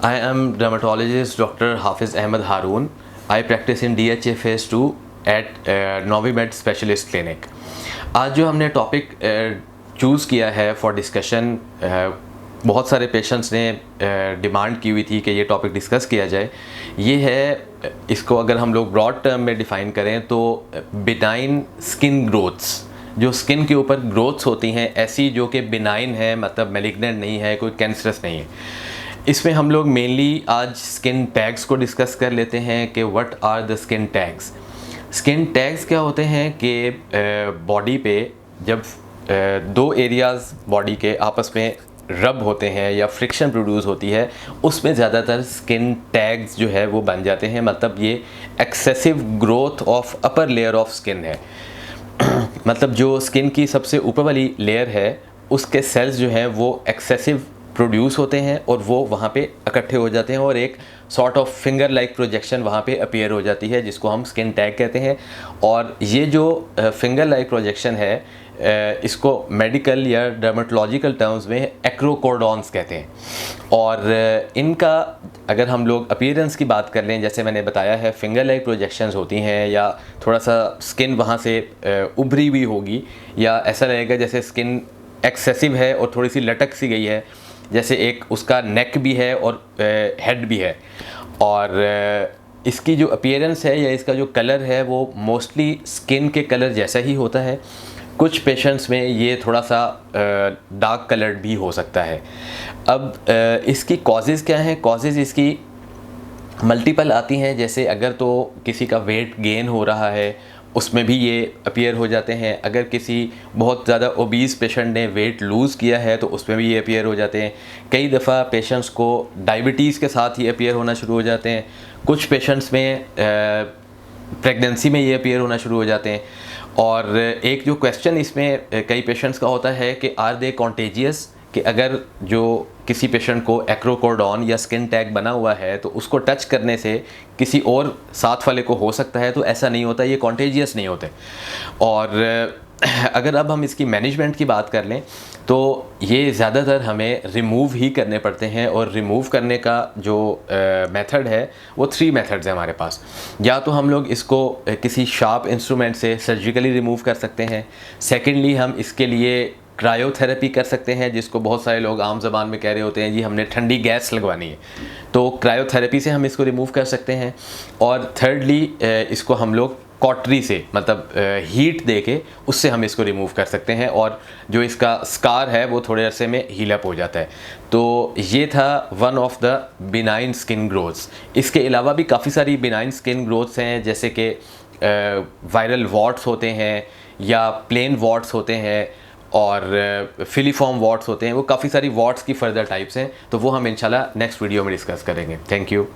I am dermatologist Dr. Hafiz Ahmed Haroon. I practice in DHA Phase 2 at Novimed Specialist Clinic. आज जो हमने topic choose किया है for discussion, बहुत सारे पेशेंट्स ने डिमांड की हुई थी कि ये टॉपिक डिस्कस किया जाए। ये है, इसको अगर हम लोग ब्रॉड टर्म में डिफ़ाइन करें तो बिनाइन स्किन ग्रोथ्स, जो स्किन के ऊपर ग्रोथ्स होती हैं ऐसी जो कि बिनाइन है, मतलब मैलिग्नेंट नहीं है, कोई कैंसरस नहीं है। इसमें हम लोग मेनली आज स्किन टैग्स को डिस्कस कर लेते हैं कि what are the skin tags. Skin tags क्या होते हैं कि बॉडी पे जब दो एरियाज़ बॉडी के आपस में रब होते हैं या फ्रिक्शन प्रोड्यूस होती है, उसमें ज़्यादातर स्किन टैग्स जो है वो बन जाते हैं। मतलब ये excessive growth of upper layer of skin है। मतलब जो स्किन की सबसे ऊपर वाली लेयर है उसके सेल्स जो हैं वो एक्सेसिव प्रोड्यूस होते हैं और वो वहाँ पे इकट्ठे हो जाते हैं और एक sort of finger like projection वहाँ पे अपीयर हो जाती है, जिसको हम स्किन टैग कहते हैं। और ये जो फिंगर लाइक प्रोजेक्शन है, इसको मेडिकल या डर्मेटोलॉजिकल टर्म्स में एक्रोकोर्डॉन्स कहते हैं। और इनका अगर हम लोग अपीयरेंस की बात कर लें, जैसे मैंने बताया है फिंगर लाइक प्रोजेक्शंस होती हैं या थोड़ा सा स्किन वहाँ से उभरी हुई होगी, या ऐसा रहेगा जैसे स्किन एक्सेसिव है और थोड़ी सी लटक सी गई है, जैसे एक उसका नेक भी है और हेड भी है। और इसकी जो अपीयरेंस है या इसका जो कलर है वो मोस्टली स्किन के कलर जैसा ही होता है। कुछ पेशेंट्स में ये थोड़ा सा डार्क कलर्ड भी हो सकता है। अब इसकी कॉजेज़ क्या हैं? कॉजेज़ इसकी मल्टीपल आती हैं। जैसे अगर तो किसी का वेट गेन हो रहा है उसमें भी ये अपीयर हो जाते हैं। अगर किसी बहुत ज़्यादा ओबीज़ पेशेंट ने वेट लूज़ किया है तो उसमें भी ये अपीयर हो जाते हैं। कई दफ़ा पेशेंट्स को डायबिटीज़ के साथ ही अपीयर होना शुरू हो जाते हैं। कुछ पेशेंट्स में प्रेगनेंसी में ये अपीयर होना शुरू हो जाते हैं। और एक जो क्वेश्चन इसमें कई पेशेंट्स का होता है कि आर दे कॉन्टेजियस, कि अगर जो किसी पेशेंट को एक्रोकोर्डॉन या स्किन टैग बना हुआ है तो उसको टच करने से किसी और साथ वाले को हो सकता है, तो ऐसा नहीं होता, ये कॉन्टेजियस नहीं होते। और अगर अब हम इसकी मैनेजमेंट की बात कर लें तो ये ज़्यादातर हमें रिमूव ही करने पड़ते हैं। और रिमूव करने का जो मेथड है वो 3 मेथड्स हैं हमारे पास। या तो हम लोग इसको किसी शार्प इंस्ट्रूमेंट से सर्जिकली रिमूव कर सकते हैं। सेकेंडली हम इसके लिए क्रायोथेरेपी कर सकते हैं, जिसको बहुत सारे लोग आम ज़बान में कह रहे होते हैं जी हमने ठंडी गैस लगवानी है, तो क्रायोथेरेपी से हम इसको रिमूव कर सकते हैं। और थर्डली इसको हम लोग कॉटरी से, मतलब हीट देके उससे हम इसको रिमूव कर सकते हैं और जो इसका स्कार है वो थोड़े अरसे में हील अप हो जाता है। तो ये था one of the benign skin growths. इसके अलावा भी काफ़ी सारी बिनाइन स्किन ग्रोथ्स हैं, जैसे कि वायरल वॉट्स होते हैं या प्लेन वॉट्स होते हैं और फिलीफॉर्म वॉट्स होते हैं। वो काफ़ी सारी वॉट्स की फर्दर टाइप्स हैं, तो वो हम इंशाल्लाह नेक्स्ट वीडियो में डिस्कस करेंगे। Thank you.